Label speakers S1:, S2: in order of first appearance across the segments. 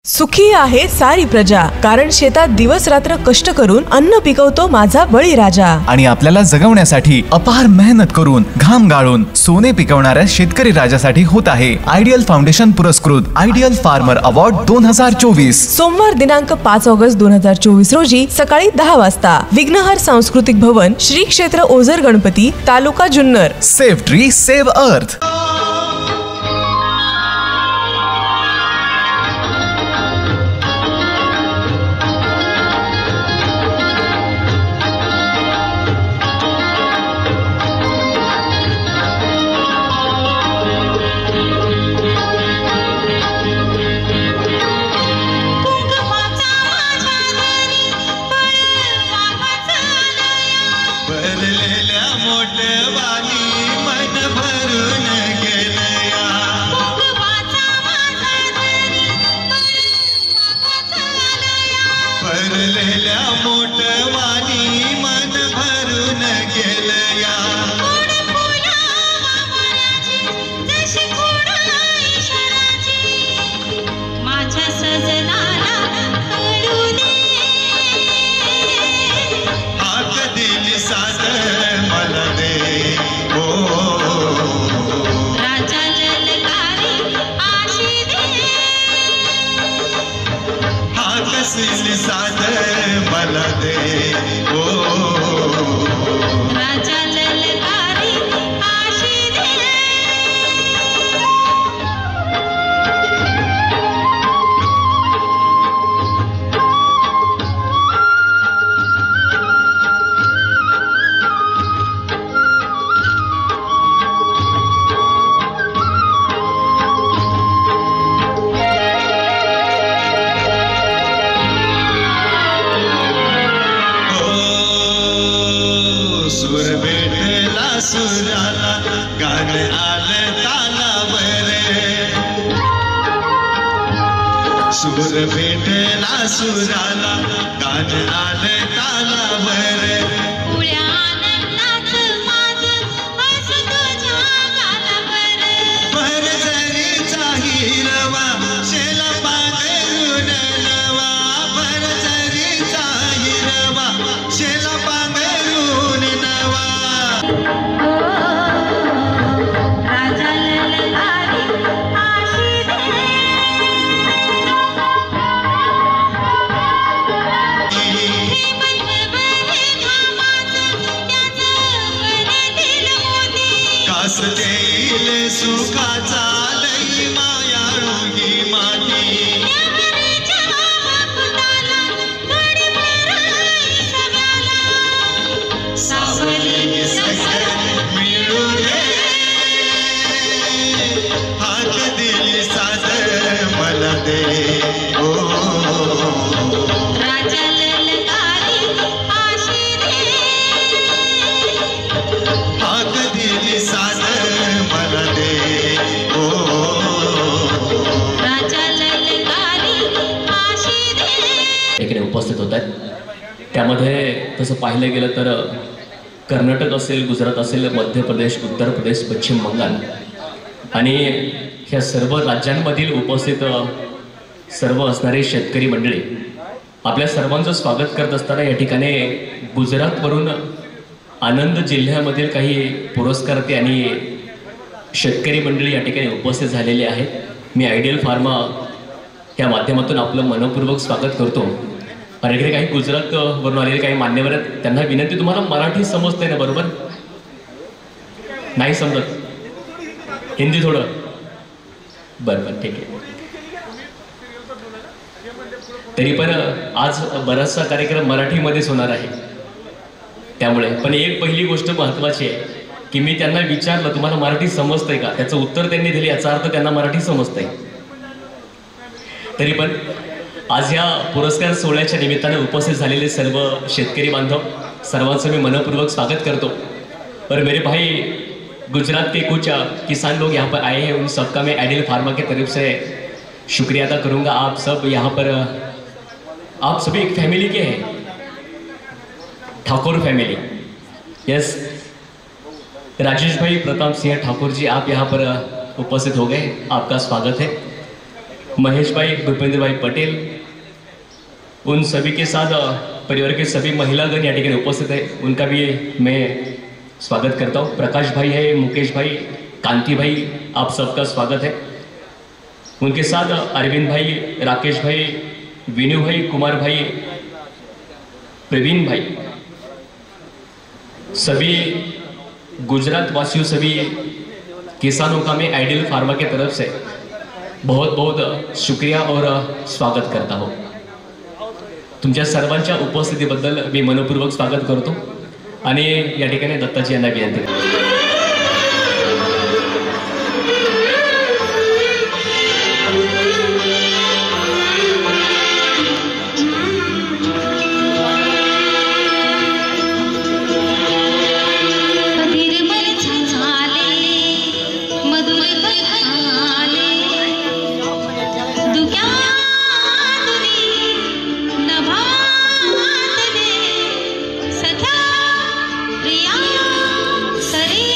S1: सुखी आहे सारी प्रजा, कारण शेतात दिवस रात्र कष्ट करून अन्न पिकवतो माझा बळीराजा.
S2: आणि आपल्याला जगवण्यासाठी अपार मेहनत करून घाम गाळून सोने पिकवणाऱ्या शेतकरी राजासाठी होत आहे आयडियल फाउंडेशन पुरस्कृत आयडियल फार्मर अवॉर्ड 2024.
S1: सोमवार दिनांक 5 ऑगस्ट 2024 रोजी सकाळी 10 वाजता विघ्नहर सांस्कृतिक भवन, श्री क्षेत्र ओझर गणपती, तालुका जुन्नर.
S2: सेव्ह ट्री सेव्ह अर्थ.
S3: सूर भेटला सुराला, गान आलं तालावर.
S4: पुळ्या आनंदाचं माझं हस तुझ्या गालावर.
S3: परजरीचा हिरवा शेला पांघरून नवा, परजरीचा हिरवा शेला पांघरून नवा.
S4: राजा ललकारी आशी दे.
S3: कास देईल सुखाचा लई मायाळू ही माती. सावली सगळं मिळू दे, हात दिली साध मला दे. ओ
S4: राजा ललकारी आशी दे.
S3: हात दिली साध मला दे. ओ
S4: राजा ललकारी आशी दे.
S5: इकडे उपस्थित होत आहेत. त्यामध्ये तसं पाहिलं गेलं तर कर्नाटक असेल, गुजरात असेल, मध्य प्रदेश, उत्तर प्रदेश, पश्चिम बंगाल आणि ह्या सर्व राज्यांमधील उपस्थित सर्व असणारे शेतकरी मंडळी आपल्या सर्वांचं स्वागत करत असताना या ठिकाणी गुजरातवरून आनंद जिल्ह्यामधील काही पुरस्कारते आणि शेतकरी मंडळी या ठिकाणी उपस्थित झालेले आहेत. मी आयडियल फार्मा या माध्यमातून आपलं मनपूर्वक स्वागत करतो. आणि इकडे काही गुजरातवरून आलेले काही मान्यवर आहेत, त्यांना विनंती, तुम्हाला मराठी समजते ना? बरोबर नाही समजत? हिंदी थोडं? बरं बरं, ठीक आहे. तरी पण आज बराचसा कार्यक्रम मराठीमध्येच होणार आहे. त्यामुळे पण एक पहिली गोष्ट महत्त्वाची आहे की मी त्यांना विचारलं, तुम्हाला मराठी समजतंय का? त्याचं उत्तर त्यांनी दिले, याचा अर्थ त्यांना मराठी समजतंय. तरी पण आज या पुरस्कार सोहळ्याच्या निमित्ताने उपस्थित झालेले सर्व शेतकरी बांधव सर्वांचं मी मनपूर्वक स्वागत करतो. और मेरे भाई गुजरात के कुछ किसान लोग यहाँ पर आए हैं, उन सबका मैं आइडियल फार्मा की तरफ से शुक्रिया अदा करूँगा. आप सब यहाँ पर, आप सभी एक फैमिली के हैं, ठाकुर फैमिली. यस, राजेश भाई प्रताप सिंह ठाकुर जी, आप यहाँ पर उपस्थित हो गए, आपका स्वागत है. महेश भाई, भूपेंद्र भाई पटेल, उन सभी के साथ परिवार के सभी महिलागण या ठिकाणी उपस्थित है, उनका भी मैं स्वागत करता हूँ। प्रकाश भाई है, मुकेश भाई, कांति भाई, आप सबका स्वागत है। उनके साथ अरविंद भाई, राकेश भाई, विनू भाई, कुमार भाई, प्रवीण भाई, सभी गुजरात वासियों, सभी किसानों का मैं आइडियल फार्मा के तरफ से बहुत बहुत शुक्रिया और स्वागत करता हूँ। तुमच्या सर्वांच्या उपस्थितीबद्दल मी मनपूर्वक स्वागत करतो आणि या ठिकाणी दत्ताजी यांना विनंती करतो।
S4: सख्या प्रिया सरे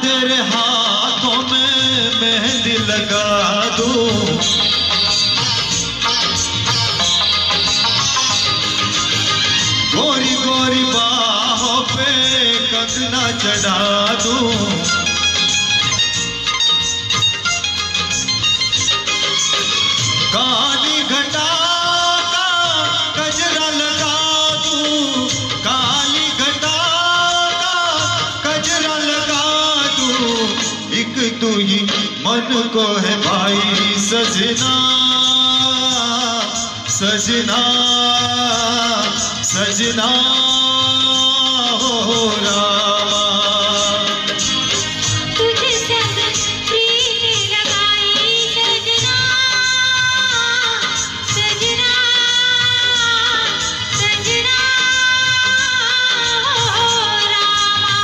S3: तेरे हाथों में मेहंदी लगा दूं, गोरी गोरी बाहों पे कंगना चढ़ा दूं, काली घटा का गजरा लगा दूं, काली घटा का गजरा लगा दूं, एक तू ही मन को है भाई सजना, सजना सजना हो रामा।
S4: तुझे संग प्रीत लगाई सजना, सजना सजना हो रामा।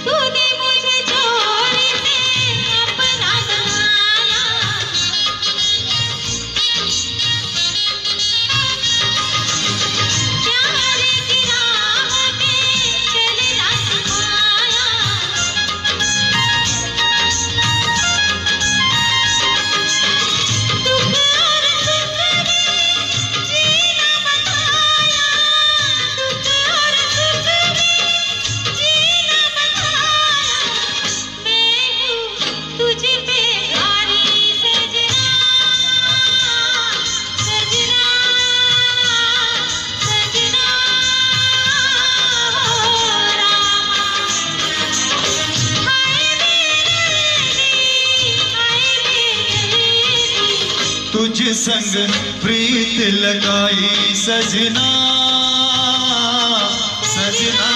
S4: तूने मुझे चोरी से अपना बनाया, प्यार की राह पे चलना सिखाया, दुख और सुख में जीना बताया, दुख और सुख में जीना बताया, मैं हूँ तुझ पे हारी सजना, सजना सजना हो रामा। हाय मेरी
S3: तुझ संग प्रीत लगाई सजना, सजना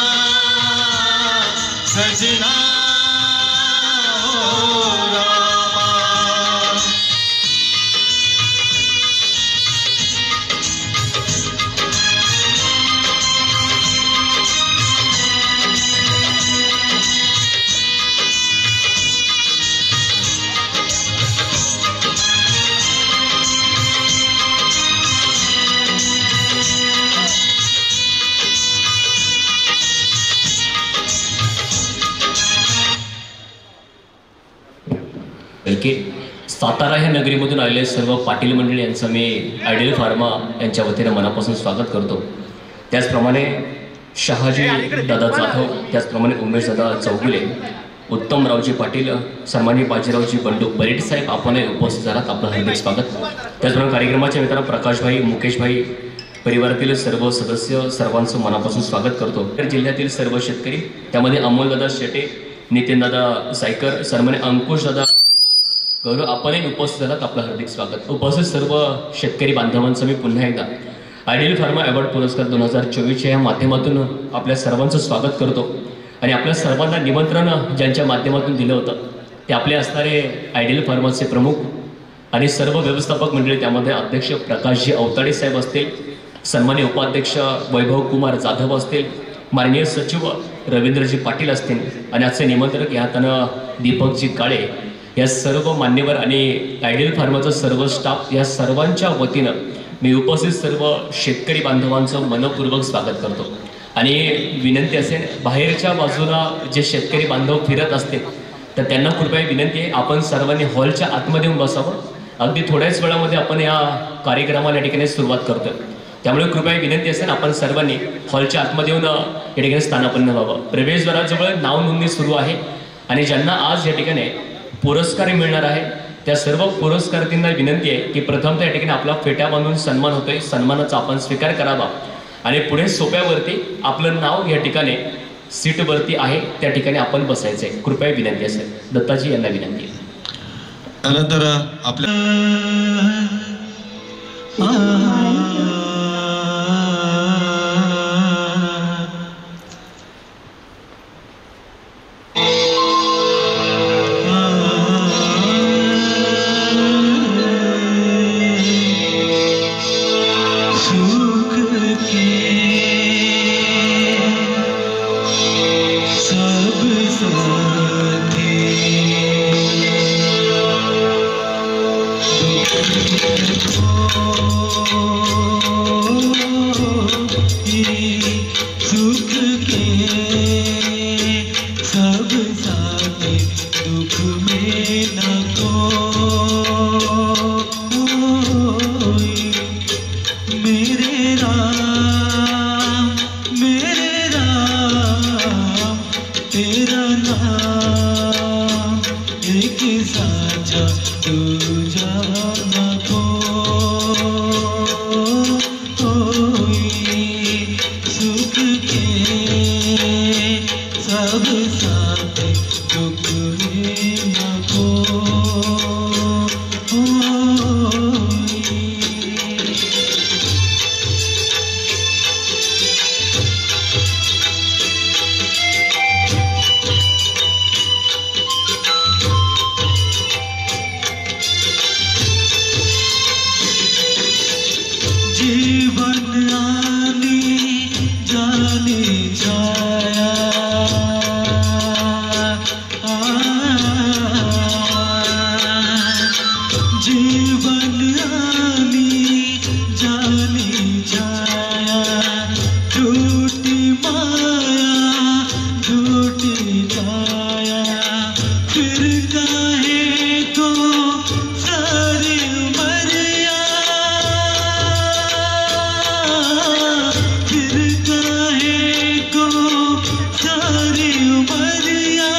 S3: सजना हो रामा।
S5: की सातारा ह्या नगरीमधून आलेले सर्व पाटील मंडळी यांचं मी आयडियल फार्मा यांच्या वतीने मनापासून स्वागत करतो. त्याचप्रमाणे शहाजी दादा जाधव, त्याचप्रमाणे उमेश दादा चौगुले, उत्तमरावजी पाटील, सन्माननीय बाजीरावजी बंडू परेड साहेब आपणही उपस्थित झालात, आपलं हार्दिक स्वागत. त्याचप्रमाणे कार्यक्रमाच्या मित्रांनो प्रकाशभाई, मुकेशभाई, परिवारातील सर्व सदस्य सर्वांचं मनापासून स्वागत करतो. तर जिल्ह्यातील सर्व शेतकरी, त्यामध्ये अमोलदादा शेटे, नितीनदादा सायकर, सन्माननीय अंकुशदादा गौरव आपणही उपस्थित झालात, आपलं हार्दिक स्वागत. उपस्थित सर्व शेतकरी बांधवांचं मी पुन्हा एकदा आयडियल फार्मा अवॉर्ड पुरस्कार 2024 या माध्यमातून आपल्या सर्वांचं स्वागत करतो. आणि आपल्या सर्वांना निमंत्रण ज्यांच्या माध्यमातून दिलं होतं ते आपले असणारे आयडियल फार्माचे प्रमुख आणि सर्व व्यवस्थापक मंडळी, त्यामध्ये अध्यक्ष प्रकाशजी अवताडे साहेब असतील, सन्माननीय उपाध्यक्ष वैभव कुमार जाधव असतील, माननीय सचिव रवींद्रजी पाटील असतील, आणि आजचे निमंत्रक या हातानं दीपकजी काळे, या सर्व मान्यवर आणि आयडियल फार्माचा सर्व स्टाफ, या सर्वांच्या वतीनं मी उपस्थित सर्व शेतकरी बांधवांचं मनपूर्वक स्वागत करतो. आणि विनंती असेल, बाहेरच्या बाजूला जे शेतकरी बांधव फिरत असतील तर त्यांना कृपया विनंती आहे, आपण सर्वांनी हॉलच्या आतमध्ये येऊन बसावं. अगदी थोड्याच वेळामध्ये आपण या कार्यक्रमाला या ठिकाणी सुरुवात करतोय, त्यामुळे कृपया विनंती असेल आपण सर्वांनी हॉलच्या आतमध्ये येऊन या ठिकाणी स्थानापन्न व्हावं. प्रवेशद्वाराजवळ नाव नोंदणी सुरू आहे आणि ज्यांना आज या ठिकाणी पुरस्कार मिळणार आहे त्या सर्व पुरस्कारार्थींना विनंती आहे की प्रथमतः या ठिकाणी आपला फेटा बांधून सन्मान होतोय, सन्मानाचा आपण स्वीकार करावा आणि पुढे सोप्यावरती आपलं नाव या ठिकाणी सीटवरती आहे त्या ठिकाणी आपण बसायचंय. कृपया विनंती असेल. दत्ताजी यांना विनंती आहे.
S3: त्यानंतर आपल्या सुख के सब साथे दुख में न कोई। मेरे राम तेरा नाम एक साचा दूजा न कोई। सुख के सब साथे दुख में न कोई। जीवन आने जाने छाया जीवन आने जाने छाया झूठी माया झूठी छाया फिर काहे को सारी उमरिया फिर काहे को सारी उमरिया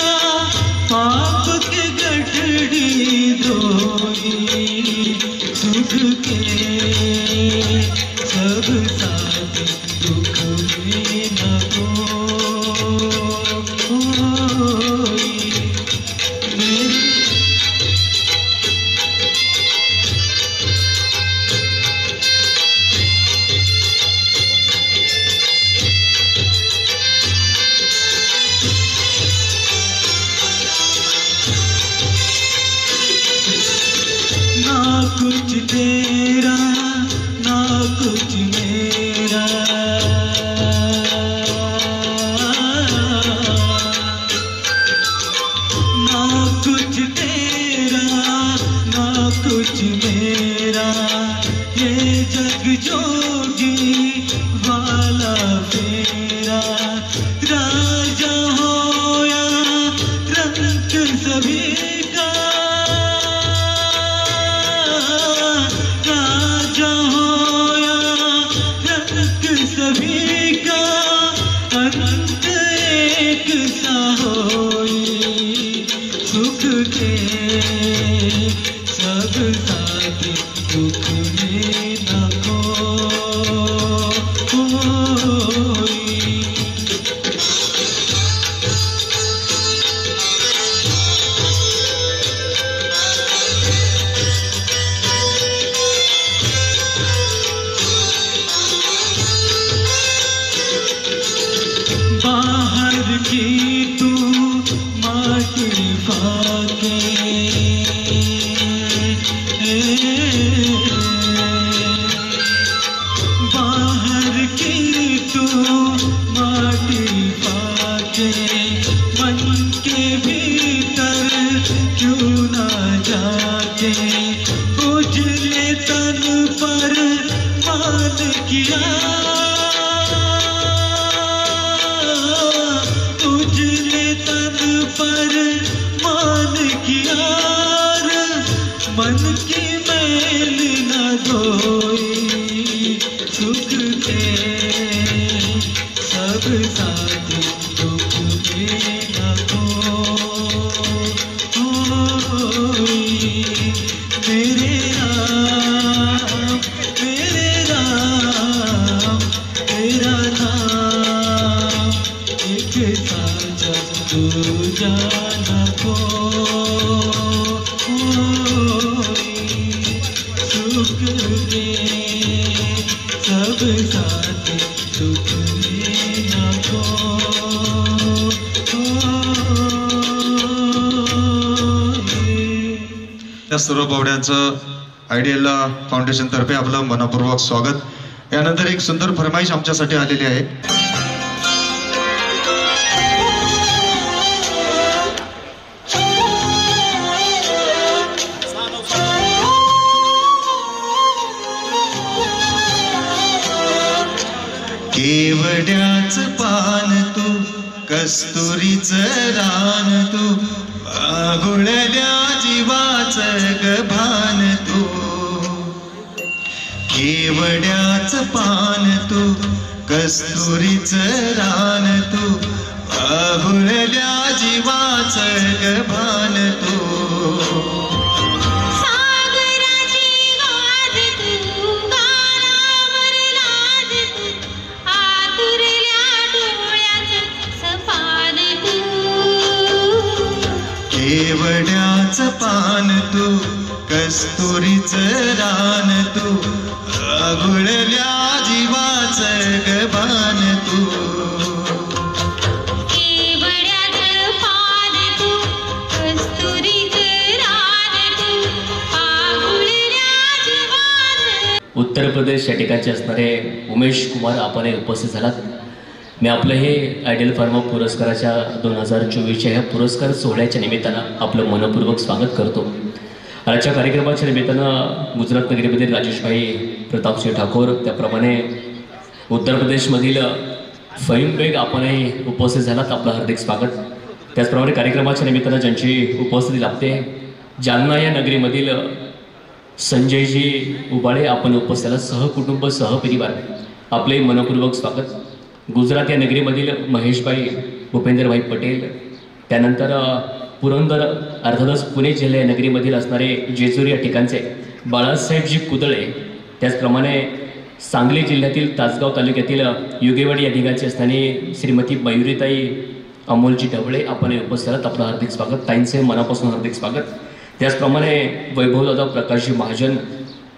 S3: पाप के गठड़ी धोई। सुख के सब साथ दुख में न कोई। ना कुछ तेरा ना कुछ मेरा ना कुछ तेरा ना कुछ मेरा ये जग जोगी वाला फेरा। राजा हो या रंग सभी का राजा हो या रंग सभी का अंत एक सा होई। सुख के सब साथ दुख में न कोई। बाहर की तू माटी फाके बाहर की तू माटी फाके मन के भीतर क्यों ना जाके उजले तन पर मान किया उजले तन पर मान किया मन की मैल न धोई। सुख के सब साथ दुख में न कोई। मेरे राम तेरा नाम एक साचा दूजा न कोई। सुख के सब साथ दुख में न कोई।
S6: त्या सर्व पाहुण्यांचं आयडियल फाउंडेशन तर्फे आपलं मनपूर्वक स्वागत। यानंतर एक सुंदर फरमाईश आमच्यासाठी आलेली आहे। केवड्याच पान तू कस्तुरीच रान तू आगुळल्या जीवाच गभान तू केवड्याच पान तू कस्तुरीच रान तू आगुळल्या जीवाच गभान तू
S4: सागराची गाज तू गालावर लाज तू आतुरल्या डोळ्याचं सपान तू
S6: केवड्याच पान तू कस्तुरीच रान तू आगुळल्या जीवाच गभान तू
S4: केवड्याचं पान तू कस्तुरीचं रान तू आगुळल्या जीवाचं
S5: उत्तर प्रदेश या ठिकाणचे असणारे उमेश कुमार आपण उपस्थित झालात. मी आपलं हे आयडियल फार्मा पुरस्काराच्या 2024च्या ह्या पुरस्कार सोहळ्याच्या निमित्तानं आपलं मनपूर्वक स्वागत करतो. आजच्या कार्यक्रमाच्या निमित्तानं गुजरात नगरीमधील राजेशभाई प्रतापसिंह ठाकूर, त्याप्रमाणे उत्तर प्रदेशमधील फहीम बेग आपणही उपस्थित झालात, आपलं हार्दिक स्वागत. त्याचप्रमाणे कार्यक्रमाच्या निमित्तानं ज्यांची उपस्थिती लाभते, जालना या नगरीमधील संजयजी उबाळे आपण उपस्थित झालात, सहकुटुंब सहपरिवार आपले मनपूर्वक स्वागत. गुजरात या नगरीमधील महेशभाई भूपेंद्रभाई पटेल, त्यानंतर पुरंदर अर्थातच पुणे जिल्हा या नगरीमधील असणारे जेजूर या ठिकाणचे बाळासाहेबजी कुदळे, त्याचप्रमाणे सांगली जिल्ह्यातील तासगाव तालुक्यातील युगेवाडी या ठिकाणचे असणारे श्रीमती मयुरीताई अमोलजी ढवळे आपण उपस्थित, आपलं हार्दिक स्वागत. ताईंचे मनापासून हार्दिक स्वागत. त्याचप्रमाणे वैभवदादा प्रकाशजी महाजन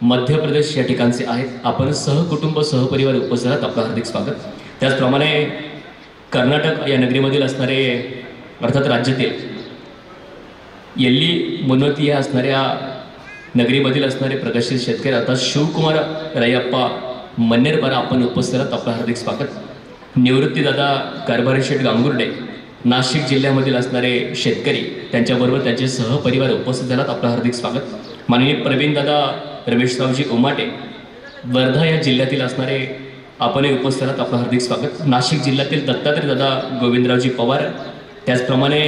S5: मध्य प्रदेश या ठिकाणचे आहेत, आपण सहकुटुंब सहपरिवार उपस्थित, आपलं हार्दिक स्वागत. त्याचप्रमाणे कर्नाटक या नगरीमधील असणारे अर्थात राज्यातील येल्ली मुनवती या असणाऱ्या नगरीमधील असणारे प्रगतशील शेतकरी अर्थात शिवकुमार रयप्पा मन्नेरपारा आपण उपस्थित, आपलं हार्दिक स्वागत. निवृत्तीदादा कारभारी शेठ गांगुर्डे नाशिक जिल्ह्यामधील असणारे शेतकरी, त्यांच्याबरोबर त्यांचे सहपरिवार उपस्थित झालात, आपलं हार्दिक स्वागत. माननीय प्रवीणदादा रमेशरावजी उमाटे वर्धा या जिल्ह्यातील असणारे आपणही उपस्थित आहात, आपलं हार्दिक स्वागत. नाशिक जिल्ह्यातील दत्तात्रय दादा गोविंदरावजी पवार, त्याचप्रमाणे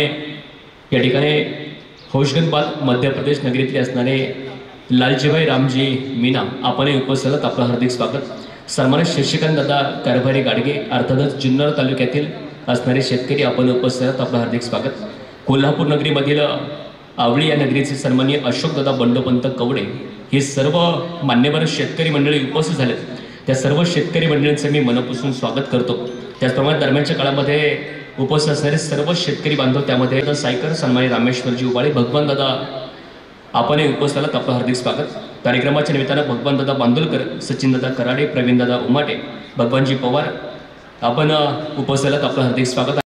S5: या ठिकाणी होशगनबाद मध्य प्रदेश नगरीतले असणारे लालजीभाई रामजी मीना आपणही उपस्थित आहात, आपलं हार्दिक स्वागत. सन्मानित शशिकांत दादा कारभारी गाडगे अर्थातच जुन्नर तालुक्यातील असणारे शेतकरी आपण उपस्थित आहात, आपलं हार्दिक स्वागत. कोल्हापूर नगरीमधील आवळी या नगरीचे सन्माननीय अशोकदादा बंडोपंत कवडे, हे सर्व मान्यवर शेतकरी मंडळी उपस्थित झालेत. त्या सर्व शेतकरी मंडळींचं मी मनपूर्वक स्वागत करतो. त्याचप्रमाणे दरम्यानच्या काळामध्ये उपस्थित असणारे सर्व शेतकरी बांधव, त्यामध्ये सायकर सन्मानित रामेश्वरजी उबाळे, भगवान दादा आपणही उपस्थित आहात, आपलं हार्दिक स्वागत. कार्यक्रमाच्या निमित्तानं भगवान दादा बांदुलकर, सचिन दादा कराडे, प्रवीण दादा उमाटे, भगवानजी पवार आपण उपस्थित आहात, आपलं हार्दिक स्वागत.